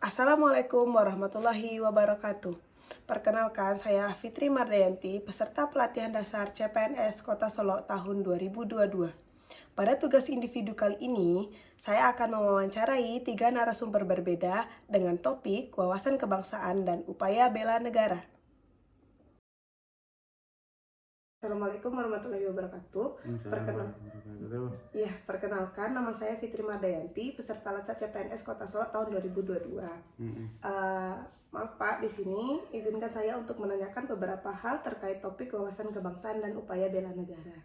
Assalamualaikum warahmatullahi wabarakatuh. Perkenalkan, saya Fitri Mardayanti, peserta pelatihan dasar CPNS Kota Solo tahun 2022. Pada tugas individu kali ini, saya akan mewawancarai 3 narasumber berbeda dengan topik wawasan kebangsaan dan upaya bela negara. Assalamualaikum warahmatullahi wabarakatuh. Perkenalkan, nama saya Fitri Mardayanti, peserta latsar CPNS Kota Solo tahun 2022. Maaf Pak, di sini izinkan saya untuk menanyakan beberapa hal terkait topik wawasan kebangsaan dan upaya bela negara.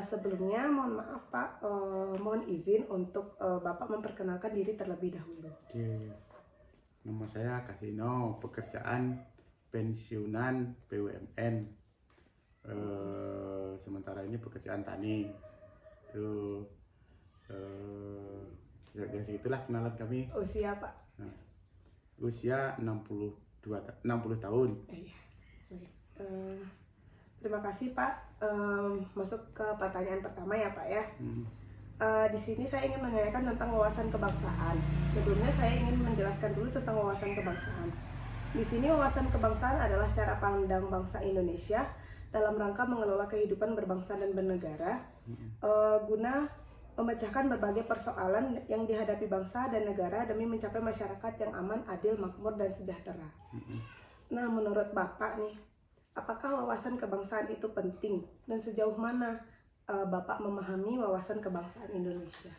Sebelumnya mohon maaf Pak, mohon izin untuk Bapak memperkenalkan diri terlebih dahulu. Nama saya Kasino, pekerjaan pensiunan BUMN. Sementara ini pekerjaan tani. Itu ya segitulah kenalan kami. Usia Pak? Usia 60 tahun. Terima kasih Pak. Masuk ke pertanyaan pertama ya Pak ya. Di sini saya ingin menanyakan tentang wawasan kebangsaan. Sebelumnya saya ingin menjelaskan dulu tentang wawasan kebangsaan. Di sini wawasan kebangsaan adalah cara pandang bangsa Indonesia dalam rangka mengelola kehidupan berbangsa dan bernegara, guna memecahkan berbagai persoalan yang dihadapi bangsa dan negara demi mencapai masyarakat yang aman, adil, makmur, dan sejahtera. Nah, menurut Bapak nih, apakah wawasan kebangsaan itu penting dan sejauh mana Bapak memahami wawasan kebangsaan Indonesia?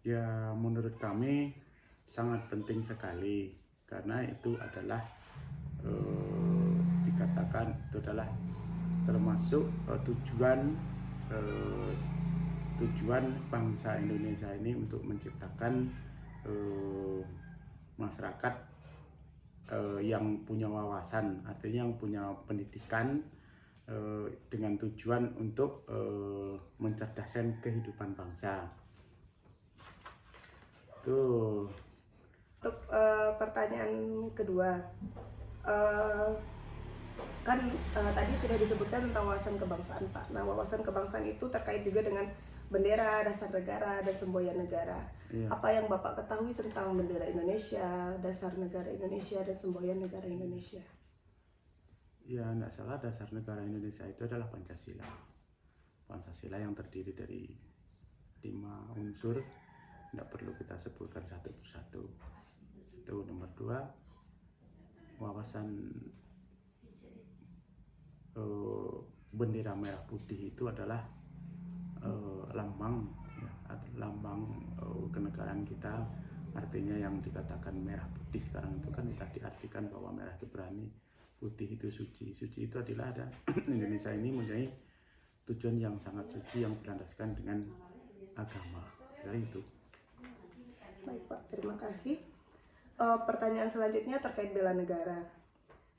Ya, menurut kami sangat penting sekali karena itu adalah dikatakan itu adalah termasuk tujuan bangsa Indonesia ini untuk menciptakan masyarakat yang punya wawasan, artinya yang punya pendidikan dengan tujuan untuk mencerdaskan kehidupan bangsa. Tuh. Untuk pertanyaan kedua, tadi sudah disebutkan tentang wawasan kebangsaan Pak. Nah, wawasan kebangsaan itu terkait juga dengan bendera, dasar negara, dan semboyan negara. Apa yang Bapak ketahui tentang bendera Indonesia, dasar negara Indonesia, dan semboyan negara Indonesia? Ya, tidak salah, dasar negara Indonesia itu adalah Pancasila. Pancasila yang terdiri dari 5 unsur, tidak perlu kita sebutkan satu persatu. Itu nomor 2, wawasan bendera merah putih itu adalah lambang kenegaraan kita, artinya yang dikatakan merah putih sekarang itu kan kita diartikan bahwa merah itu berani, putih itu suci. Suci itu adalah Indonesia ini mempunyai tujuan yang sangat suci yang berlandaskan dengan agama. Seperti itu. Baik Pak, terima kasih. Pertanyaan selanjutnya terkait bela negara.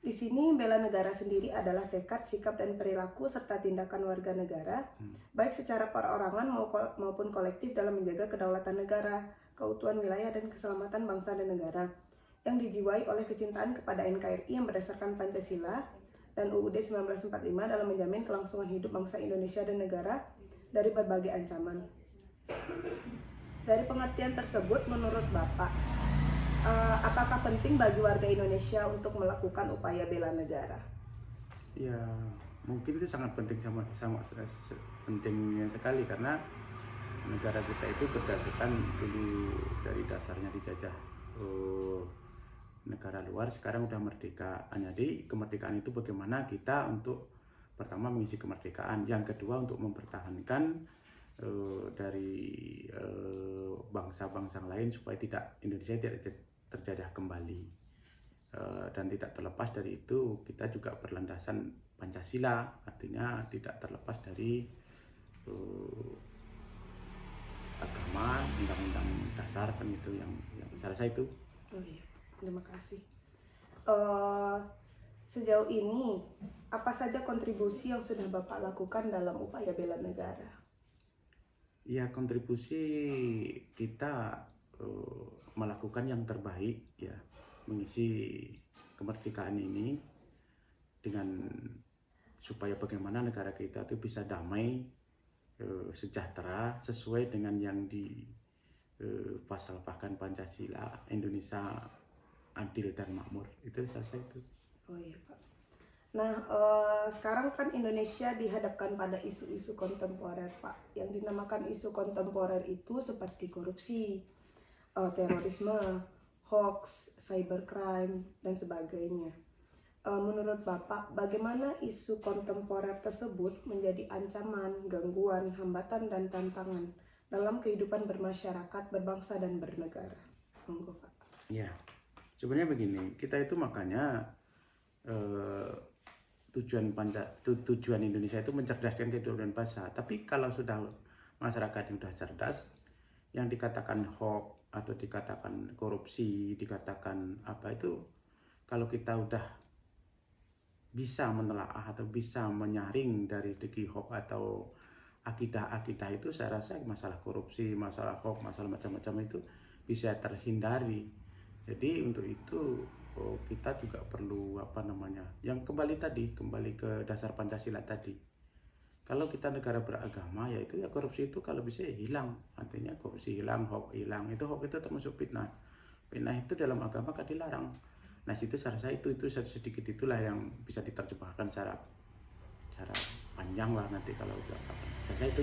Di sini bela negara sendiri adalah tekad, sikap, dan perilaku serta tindakan warga negara, baik secara perorangan maupun kolektif dalam menjaga kedaulatan negara, keutuhan wilayah, dan keselamatan bangsa dan negara, yang dijiwai oleh kecintaan kepada NKRI yang berdasarkan Pancasila dan UUD 1945 dalam menjamin kelangsungan hidup bangsa Indonesia dan negara dari berbagai ancaman. Dari pengertian tersebut, menurut Bapak, apakah penting bagi warga Indonesia untuk melakukan upaya bela negara? Ya, mungkin itu sangat penting pentingnya sekali karena negara kita itu berdasarkan dulu dari dasarnya dijajah negara luar, sekarang udah merdeka. Jadi kemerdekaan itu bagaimana kita untuk pertama mengisi kemerdekaan, yang kedua untuk mempertahankan dari bangsa-bangsa lain supaya Indonesia tidak terjajah kembali, dan tidak terlepas dari itu kita juga berlandasan Pancasila, artinya tidak terlepas dari agama, undang-undang dasar kan itu yang saya rasa itu. Terima kasih. Sejauh ini apa saja kontribusi yang sudah Bapak lakukan dalam upaya bela negara? Ya, kontribusi kita melakukan yang terbaik ya, mengisi kemerdekaan ini dengan supaya bagaimana negara kita itu bisa damai, sejahtera sesuai dengan yang pasal bahkan Pancasila, Indonesia adil dan makmur. Itu saja itu. Oh iya Pak. Nah, sekarang kan Indonesia dihadapkan pada isu-isu kontemporer Pak. Yang dinamakan isu kontemporer itu seperti korupsi, terorisme, hoax, cybercrime, dan sebagainya. Menurut Bapak, bagaimana isu kontemporer tersebut menjadi ancaman, gangguan, hambatan, dan tantangan dalam kehidupan bermasyarakat, berbangsa, dan bernegara? Monggo Pak. Ya, sebenarnya begini, kita itu makanya tujuan Indonesia itu mencerdaskan kehidupan bangsa. Tapi kalau sudah masyarakat yang sudah cerdas, yang dikatakan hoax atau dikatakan korupsi, dikatakan apa itu, kalau kita udah bisa menelaah atau bisa menyaring dari segi hoax atau akidah-akidah itu, saya rasa masalah korupsi, masalah hoax, masalah macam-macam itu bisa terhindari. Jadi untuk itu kita juga perlu yang kembali ke dasar Pancasila tadi. Kalau kita negara beragama, yaitu ya korupsi itu kalau bisa hilang, artinya korupsi hilang, hoax hilang. Itu hoax itu termasuk fitnah. Fitnah itu dalam agama kan dilarang. Nah situ saya rasa itu sedikit itulah yang bisa diterjemahkan secara panjang lah nanti kalau saya rasa itu.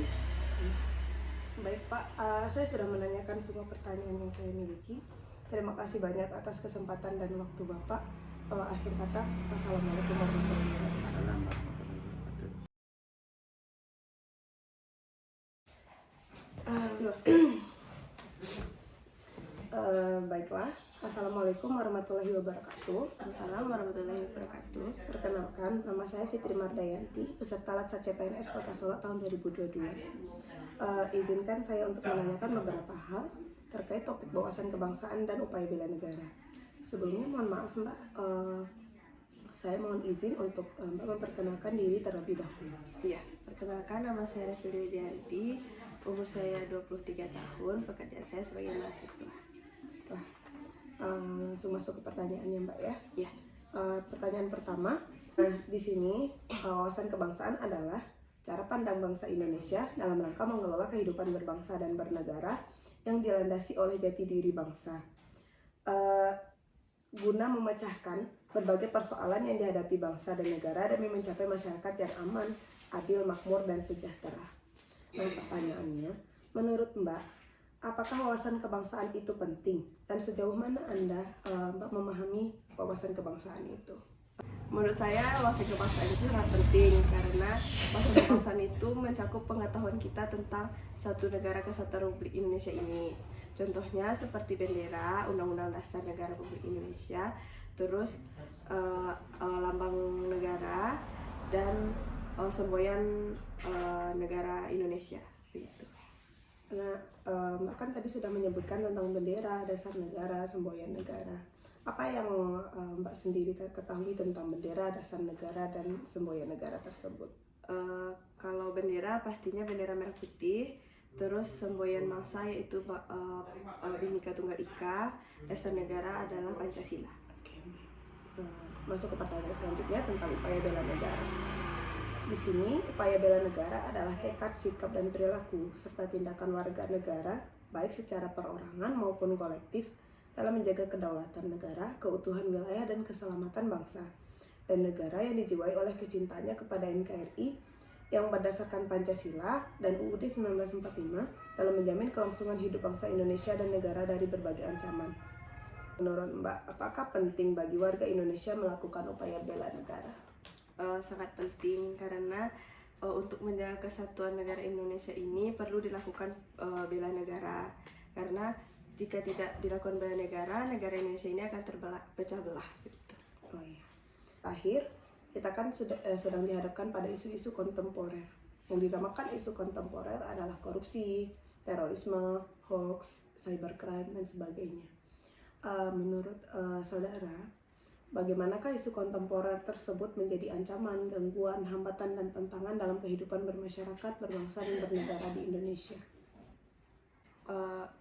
Baik Pak, saya sudah menanyakan semua pertanyaan yang saya miliki. Terima kasih banyak atas kesempatan dan waktu Bapak. Akhir kata, wassalamualaikum warahmatullahi wabarakatuh. Baiklah, assalamualaikum warahmatullahi wabarakatuh. Assalamualaikum warahmatullahi wabarakatuh. Perkenalkan, nama saya Fitri Mardayanti, peserta Latsar CPNS Kota Solo tahun 2022. Izinkan saya untuk menanyakan beberapa hal terkait topik wawasan kebangsaan dan upaya bela negara. Sebelumnya mohon maaf Mbak, saya mohon izin untuk Mbak memperkenalkan diri terlebih dahulu. Iya, perkenalkan nama saya Refil Widianti, umur saya 23 tahun, pekerjaan saya sebagai mahasiswa. Baiklah, langsung masuk ke pertanyaannya Mbak ya. Iya. Pertanyaan pertama, di sini wawasan kebangsaan adalah cara pandang bangsa Indonesia dalam rangka mengelola kehidupan berbangsa dan bernegara yang dilandasi oleh jati diri bangsa, guna memecahkan berbagai persoalan yang dihadapi bangsa dan negara demi mencapai masyarakat yang aman, adil, makmur, dan sejahtera. Nah, pertanyaannya, menurut Mbak, apakah wawasan kebangsaan itu penting dan sejauh mana Anda Mbak memahami wawasan kebangsaan itu? Menurut saya wawasan kebangsaan itu sangat penting karena wawasan kebangsaan itu mencakup pengetahuan kita tentang suatu negara kesatuan Republik Indonesia ini. Contohnya seperti bendera, Undang-Undang Dasar Negara Republik Indonesia, terus lambang negara dan semboyan negara Indonesia. Begitu. Nah, Mbak kan tadi sudah menyebutkan tentang bendera, dasar negara, semboyan negara. Apa yang Mbak sendiri ketahui tentang bendera, dasar negara, dan semboyan negara tersebut? Kalau bendera pastinya bendera merah putih, terus semboyan bangsa yaitu Bhinneka Tunggal Ika, dasar negara adalah Pancasila. Oke, masuk ke pertanyaan selanjutnya tentang upaya bela negara. Di sini, upaya bela negara adalah tekad, sikap, dan perilaku serta tindakan warga negara, baik secara perorangan maupun kolektif, dalam menjaga kedaulatan negara, keutuhan wilayah, dan keselamatan bangsa dan negara yang dijiwai oleh kecintaannya kepada NKRI yang berdasarkan Pancasila dan UUD 1945 dalam menjamin kelangsungan hidup bangsa Indonesia dan negara dari berbagai ancaman. Menurut Mbak, apakah penting bagi warga Indonesia melakukan upaya bela negara? Sangat penting karena untuk menjaga kesatuan negara Indonesia ini perlu dilakukan bela negara, karena jika tidak dilakukan bela negara, negara Indonesia ini akan pecah belah. Begitu. Oh iya. Terakhir, kita kan sedang dihadapkan pada isu-isu kontemporer. Yang dinamakan isu kontemporer adalah korupsi, terorisme, hoax, cybercrime, dan sebagainya. Menurut saudara, bagaimanakah isu kontemporer tersebut menjadi ancaman, gangguan, hambatan, dan tantangan dalam kehidupan bermasyarakat, berbangsa, dan bernegara di Indonesia?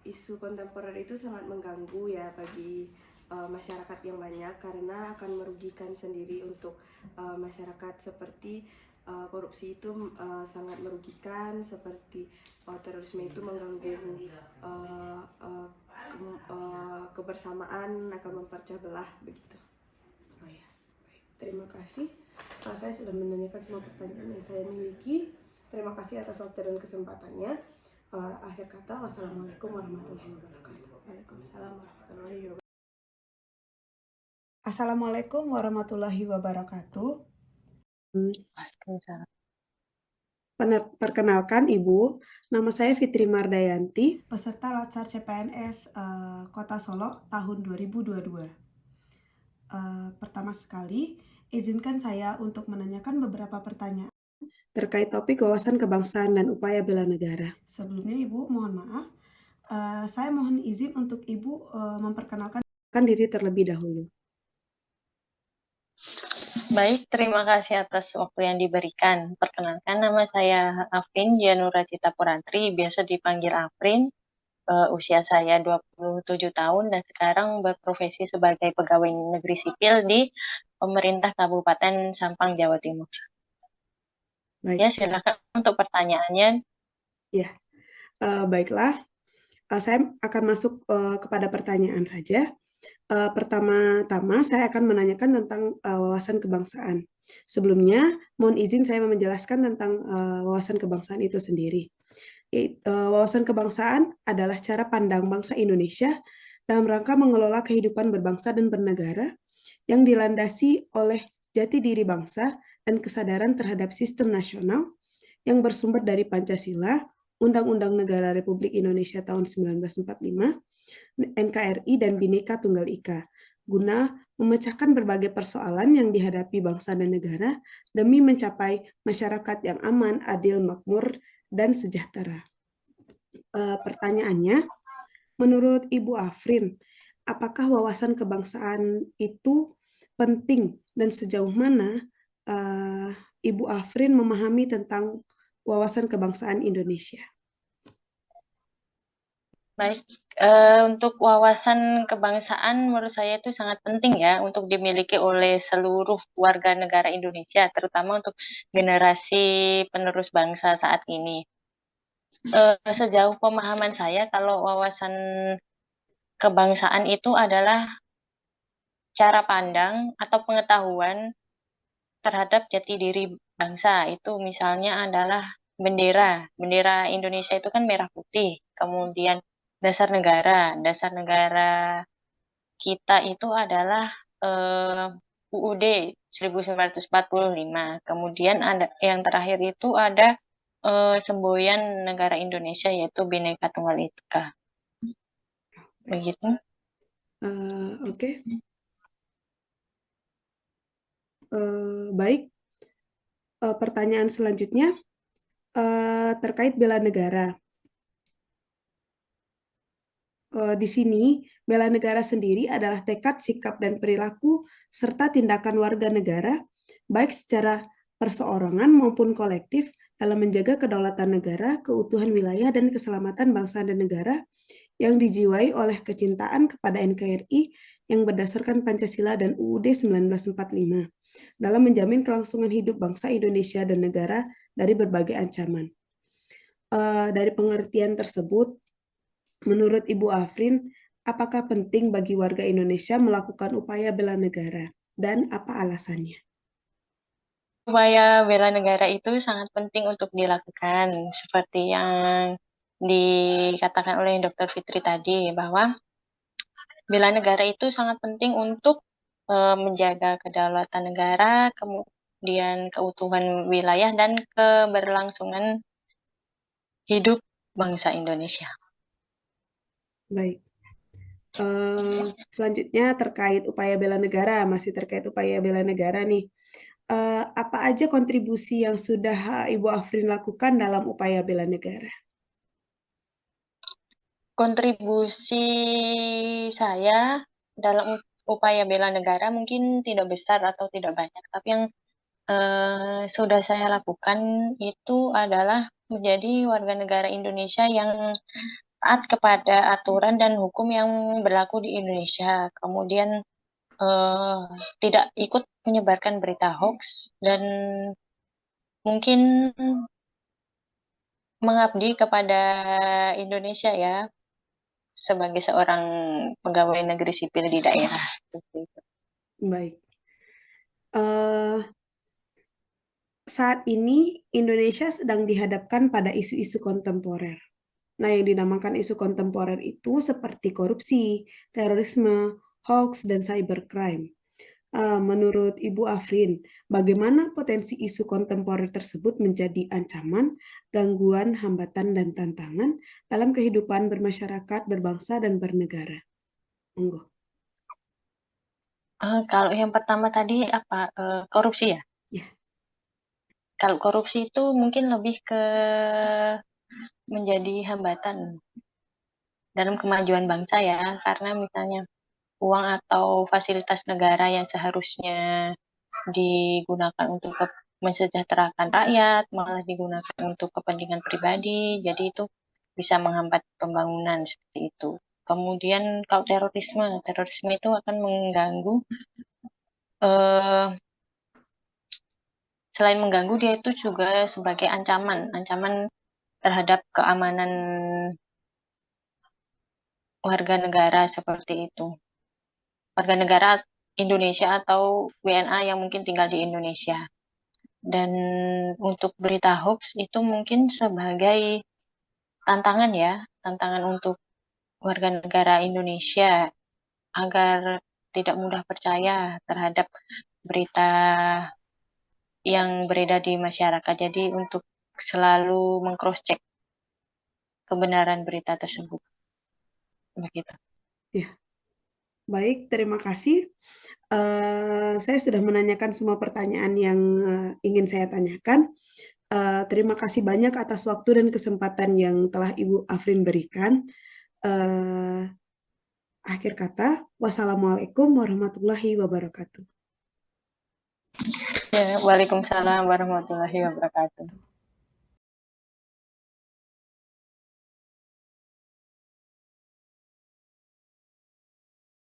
Isu kontemporer itu sangat mengganggu ya bagi masyarakat yang banyak karena akan merugikan sendiri untuk masyarakat, seperti korupsi itu sangat merugikan, seperti terorisme itu mengganggu kebersamaan, akan mempercah belah begitu. Oh ya, baik. Terima kasih. Saya sudah menanyakan semua pertanyaan yang saya miliki. Terima kasih atas waktu dan kesempatannya. Akhir kata, wassalamualaikum warahmatullahi wabarakatuh. Waalaikumsalam warahmatullahi wabarakatuh. Assalamualaikum warahmatullahi wabarakatuh. Perkenalkan Ibu, nama saya Fitri Mardayanti, peserta Latsar CPNS Kota Solo tahun 2022. Pertama sekali, izinkan saya untuk menanyakan beberapa pertanyaan terkait topik wawasan kebangsaan dan upaya bela negara. Sebelumnya Ibu, mohon maaf, saya mohon izin untuk Ibu memperkenalkan diri terlebih dahulu. Baik, terima kasih atas waktu yang diberikan. Perkenalkan, nama saya Afrin Janura Cita Purantri, biasa dipanggil Afrin. Usia saya 27 tahun dan sekarang berprofesi sebagai pegawai negeri sipil di pemerintah Kabupaten Sampang, Jawa Timur. Baik. Ya, silakan untuk pertanyaannya. Ya, baiklah. Saya akan masuk kepada pertanyaan saja. Pertama-tama saya akan menanyakan tentang wawasan kebangsaan. Sebelumnya, mohon izin saya menjelaskan tentang wawasan kebangsaan itu sendiri. Wawasan kebangsaan adalah cara pandang bangsa Indonesia dalam rangka mengelola kehidupan berbangsa dan bernegara yang dilandasi oleh jati diri bangsa dan kesadaran terhadap sistem nasional yang bersumber dari Pancasila, Undang-Undang Negara Republik Indonesia tahun 1945, NKRI, dan Bhinneka Tunggal Ika, guna memecahkan berbagai persoalan yang dihadapi bangsa dan negara demi mencapai masyarakat yang aman, adil, makmur, dan sejahtera. Pertanyaannya, menurut Ibu Afrin, apakah wawasan kebangsaan itu penting dan sejauh mana Ibu Afrin memahami tentang wawasan kebangsaan Indonesia? Baik, untuk wawasan kebangsaan menurut saya itu sangat penting ya untuk dimiliki oleh seluruh warga negara Indonesia, terutama untuk generasi penerus bangsa saat ini. Sejauh pemahaman saya, kalau wawasan kebangsaan itu adalah cara pandang atau pengetahuan terhadap jati diri bangsa. Itu misalnya adalah bendera. Bendera Indonesia itu kan merah putih. Kemudian dasar negara kita itu adalah UUD 1945. Kemudian ada yang terakhir itu ada semboyan negara Indonesia, yaitu Bhinneka Tunggal Ika. Begitu. Oke. Baik. Pertanyaan selanjutnya terkait bela negara. Di sini, bela negara sendiri adalah tekad, sikap, dan perilaku, serta tindakan warga negara, baik secara perseorangan maupun kolektif, dalam menjaga kedaulatan negara, keutuhan wilayah, dan keselamatan bangsa dan negara, yang dijiwai oleh kecintaan kepada NKRI yang berdasarkan Pancasila dan UUD 1945, dalam menjamin kelangsungan hidup bangsa Indonesia dan negara dari berbagai ancaman. Dari pengertian tersebut, menurut Ibu Afrin, apakah penting bagi warga Indonesia melakukan upaya bela negara dan apa alasannya? Upaya bela negara itu sangat penting untuk dilakukan, seperti yang dikatakan oleh Dr. Fitri tadi, bahwa bela negara itu sangat penting untuk menjaga kedaulatan negara, kemudian keutuhan wilayah, dan keberlangsungan hidup bangsa Indonesia. Baik. Selanjutnya terkait upaya bela negara, masih terkait upaya bela negara nih. Apa aja kontribusi yang sudah Ibu Afrin lakukan dalam upaya bela negara? Kontribusi saya dalam upaya bela negara mungkin tidak besar atau tidak banyak, tapi yang sudah saya lakukan itu adalah menjadi warga negara Indonesia yang taat kepada aturan dan hukum yang berlaku di Indonesia. Kemudian tidak ikut menyebarkan berita hoax dan mungkin mengabdi kepada Indonesia ya, sebagai seorang pegawai negeri sipil di daerah. Seperti itu. Baik. Eh, saat ini Indonesia sedang dihadapkan pada isu-isu kontemporer. Nah, yang dinamakan isu kontemporer itu seperti korupsi, terorisme, hoax, dan cybercrime. Menurut Ibu Afrin, bagaimana potensi isu kontemporer tersebut menjadi ancaman, gangguan, hambatan, dan tantangan dalam kehidupan bermasyarakat, berbangsa, dan bernegara? Monggo. Kalau yang pertama tadi apa, korupsi ya? Ya. Kalau korupsi itu mungkin lebih ke menjadi hambatan dalam kemajuan bangsa ya, karena misalnya uang atau fasilitas negara yang seharusnya digunakan untuk mensejahterakan rakyat, malah digunakan untuk kepentingan pribadi, jadi itu bisa menghambat pembangunan seperti itu. Kemudian kalau terorisme itu akan mengganggu, eh, selain mengganggu dia itu juga sebagai ancaman terhadap keamanan warga negara seperti itu. Warga negara Indonesia atau WNA yang mungkin tinggal di Indonesia. Dan untuk berita hoax itu mungkin sebagai tantangan ya, tantangan untuk warga negara Indonesia agar tidak mudah percaya terhadap berita yang beredar di masyarakat. Jadi untuk selalu meng-cross-check kebenaran berita tersebut. Begitu. Ya. Baik, terima kasih. Saya sudah menanyakan semua pertanyaan yang ingin saya tanyakan. Terima kasih banyak atas waktu dan kesempatan yang telah Ibu Afrin berikan. Akhir kata, wassalamualaikum warahmatullahi wabarakatuh. Ya, Waalaikumsalam warahmatullahi wabarakatuh.